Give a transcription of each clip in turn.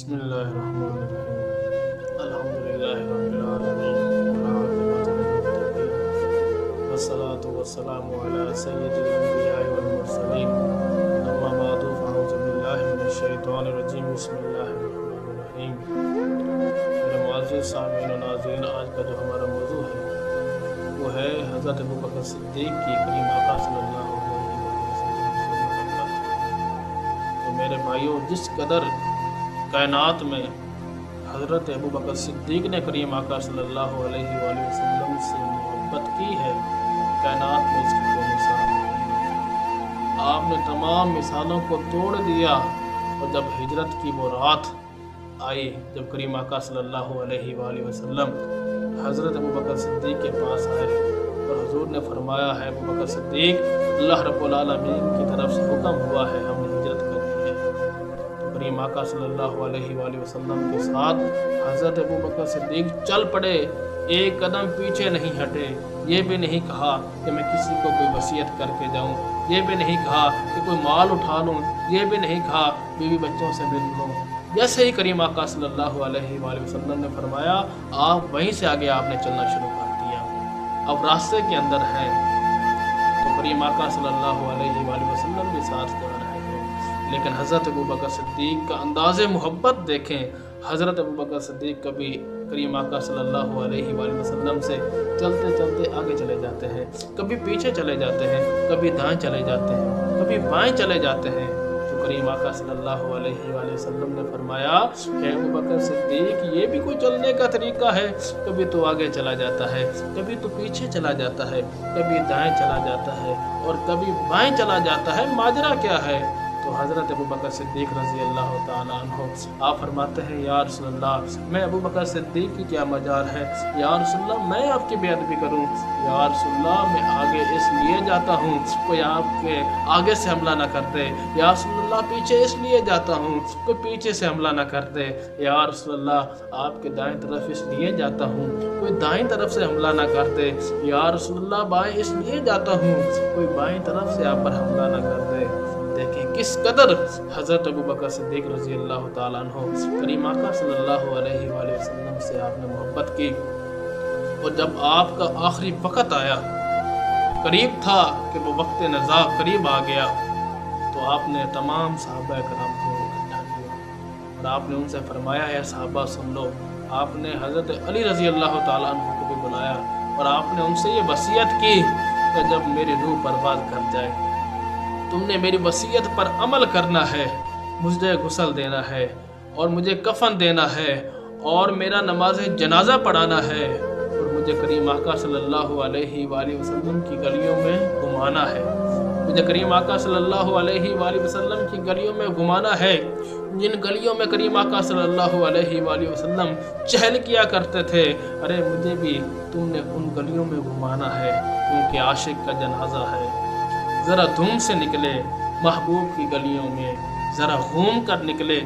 بسم اللہ الرحمن الرحیم الحمدللہ رب العالمین والعاقبۃ للمتقین والصلاة والسلام علی سید الانبیاء والمرسلین اما بعد فاعوذ باللہ من الشیطان الرجیم بسم اللہ الرحمن الرحیم۔ میرے معزز سامعین و ناظرین، آج کا جو ہمارا موضوع ہے وہ ہے حضرت ابوبکر صدیق کی کریم آقا صلی اللہ علیہ وسلم سے محبت۔ تو میرے بھائیوں، جس قدر کائنات میں حضرت ابوبکر صدیق نے کریم آقا صلی اللہ علیہ وآلہ وسلم سے محبت کی ہے، کائنات میں اس کی کوئی مثال نہیں۔ آپ نے تمام مثالوں کو توڑ دیا، اور جب ہجرت کی وہ رات آئی، جب کریم آقا صلی اللہ علیہ وآلہ وسلم حضرت ابوبکر صدیق کے پاس آئے اور حضور نے فرمایا ہے ابوبکر صدیق، اللہ رب العالمین کی طرف سے حکم ہوا ہے، ہم نے ہجرت کرنی ہے۔ کریم آقا صلی اللہ علیہ وآلہ وسلم کے ساتھ حضرت ابوبکر صدیق چل پڑے، ایک قدم پیچھے نہیں ہٹے۔ یہ بھی نہیں کہا کہ میں کسی کو کوئی وصیت کر کے جاؤں، یہ بھی نہیں کہا کہ کوئی مال اٹھا لوں، یہ بھی نہیں کہا بیوی بچوں سے مل لوں۔ جیسے ہی کریم آقا صلی اللہ علیہ وآلہ وسلم نے فرمایا، آپ وہیں سے آگے آپ نے چلنا شروع کر دیا۔ اب راستے کے اندر ہیں تو کریم آقا صلی اللہ علیہ وآلہ وسلم بھی ساتھ جا رہے ہیں، لیکن حضرت ابوبکر صدیق کا انداز محبت دیکھیں۔ حضرت ابوبکر صدیق کبھی کریم آقا صلی اللہ علیہ وآلہ وسلم سے چلتے چلتے آگے چلے جاتے ہیں، کبھی پیچھے چلے جاتے ہیں، کبھی دائیں چلے جاتے ہیں، کبھی بائیں چلے جاتے ہیں۔ تو کریم آقا صلی اللہ علیہ وآلہ وسلم نے فرمایا، اے ابوبکر صدیق، یہ بھی کوئی چلنے کا طریقہ ہے؟ کبھی تو آگے چلا جاتا ہے، کبھی تو پیچھے چلا جاتا ہے، کبھی دائیں چلا جاتا ہے اور کبھی بائیں چلا جاتا ہے، ماجرا کیا ہے؟ تو حضرت ابوبکر صدیق رضی اللہ تعالیٰ عنہ آپ فرماتے ہیں، یا رسول اللہ، میں ابوبکر صدیق کی کیا مجال ہے؟ یا رسول اللہ، میں آپ کی بے ادبی کروں؟ یا رسول اللہ، میں آگے اس لیے جاتا ہوں کوئی آپ کے آگے سے حملہ نہ کر دے۔ یا رسول اللہ، پیچھے اس لیے جاتا ہوں کوئی پیچھے سے حملہ نہ کر دے۔ یا رسول اللہ، آپ کے دائیں طرف اس لیے جاتا ہوں کوئی دائیں طرف سے حملہ نہ کر دے۔ یا رسول اللہ، بائیں اس لیے جاتا ہوں کوئی بائیں طرف سے آپ پر حملہ نہ کر دے۔ دیکھیں کس قدر حضرت ابوبکر صدیق رضی اللہ تعالیٰ عنہ کریم آقا صلی اللہ علیہ وآلہ وسلم سے آپ نے محبت کی۔ اور جب آپ کا آخری وقت آیا، قریب تھا کہ وہ وقت نزاع قریب آ گیا، تو آپ نے تمام صحابہ کرام کو اکٹھا کیا اور آپ نے ان سے فرمایا، اے صحابہ سن لو۔ آپ نے حضرت علی رضی اللہ تعالیٰ عنہ کو بھی بلایا اور آپ نے ان سے یہ وصیت کی کہ جب میری روح پرواز کر جائے، تم نے میری وصیت پر عمل کرنا ہے، مجھے غسل دینا ہے اور مجھے کفن دینا ہے اور میرا نماز جنازہ پڑھانا ہے اور مجھے کریم آقا صلی اللہ علیہ وآلہ وسلم کی گلیوں میں گھمانا ہے۔ مجھے کریم آقا صلی اللہ علیہ وآلہ وسلم کی گلیوں میں گھمانا ہے، جن گلیوں میں کریم آقا صلی اللہ علیہ وآلہ وسلم چہل کیا کرتے تھے، ارے مجھے بھی تم نے ان گلیوں میں گھمانا ہے، کیونکہ عاشق کا جنازہ ہے۔ ذرا دھوم سے نکلے محبوب کی گلیوں میں، ذرا گھوم کر نکلے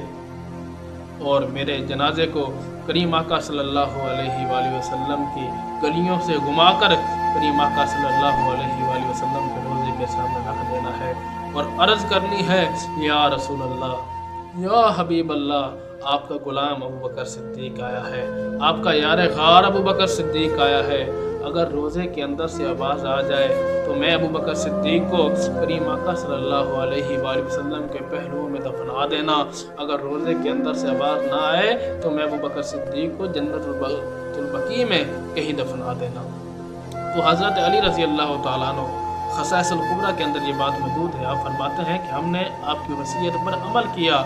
اور میرے جنازے کو کریم آقا صلی اللہ علیہ وآلہ وسلم کی گلیوں سے گھما کر کریم آقا صلی اللہ علیہ وآلہ وسلم کے روضے کے سامنے رکھ دینا ہے اور عرض کرنی ہے، یا رسول اللہ، یا حبیب اللہ، آپ کا غلام ابوبکر صدیق آیا ہے، آپ کا یار غار ابوبکر صدیق آیا ہے۔ اگر روزے کے اندر سے آواز آ جائے تو میں ابوبکر صدیق کو کریم آقا صلی اللہ علیہ وآلہ وسلم کے پہلوؤں میں دفنا دینا۔ اگر روزے کے اندر سے آواز نہ آئے تو میں ابوبکر صدیق کو جنت البقیع میں کہیں دفنا دینا۔ تو حضرت علی رضی اللہ تعالیٰ عنہ خصائص الکبریٰ کے اندر یہ بات موجود ہے۔ آپ فرماتے ہیں کہ ہم نے آپ کی وصیت پر عمل کیا،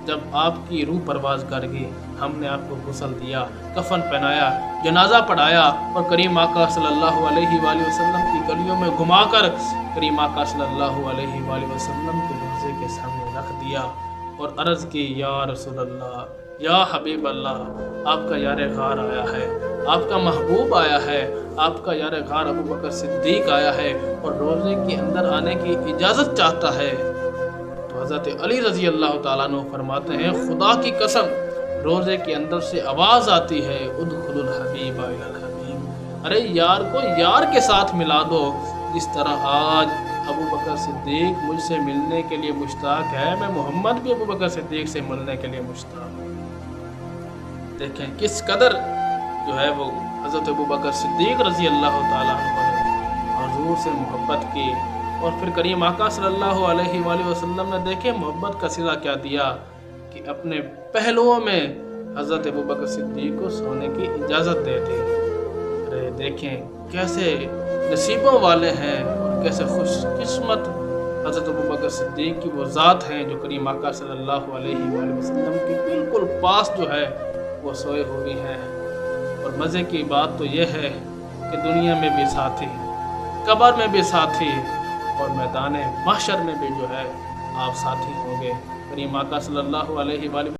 جب آپ کی روح پرواز کر گئی ہم نے آپ کو غسل دیا، کفن پہنایا، جنازہ پڑھایا اور کریم آقا صلی اللہ علیہ وآلہ وسلم کی گلیوں میں گھما کر کریم آقا صلی اللہ علیہ وآلہ وسلم کے روضے کے سامنے رکھ دیا اور عرض کی، یا رسول اللہ، یا حبیب اللہ، آپ کا یار غار آیا ہے، آپ کا محبوب آیا ہے، آپ کا یار غار ابوبکر صدیق آیا ہے اور روضے کے اندر آنے کی اجازت چاہتا ہے۔ حضرت علی رضی اللہ تعالیٰ عنہ فرماتے ہیں، خدا کی قسم، روزے کے اندر سے آواز آتی ہے، ادخل الحبیب الی الحبیب، ارے یار کو یار کے ساتھ ملا دو۔ جس طرح آج ابوبکر صدیق مجھ سے ملنے کے لیے مشتاق ہے، میں محمد بھی ابوبکر صدیق سے ملنے کے لیے مشتاق ہوں۔ دیکھیں کس قدر جو ہے وہ حضرت ابوبکر صدیق رضی اللہ تعالیٰ عنہ نے حضور سے محبت کی، اور پھر کریم آقا صلی اللہ علیہ وآلہ وسلم نے دیکھیں محبت کا صلہ کیا دیا کہ اپنے پہلوؤں میں حضرت ابوبکر صدیق کو سونے کی اجازت دے دی۔ ارے دیکھیں کیسے نصیبوں والے ہیں اور کیسے خوش قسمت حضرت ابوبکر صدیق کی وہ ذات ہیں جو کریم آقا صلی اللہ علیہ وآلہ وسلم کی بالکل پاس جو ہے وہ سوئے ہوئی ہیں۔ اور مزے کی بات تو یہ ہے کہ دنیا میں بھی ساتھی، قبر میں بھی ساتھی، اور میدان محشر میں بھی جو ہے آپ ساتھی ہوں گے۔ کریم آقا صلی اللہ علیہ وآلہ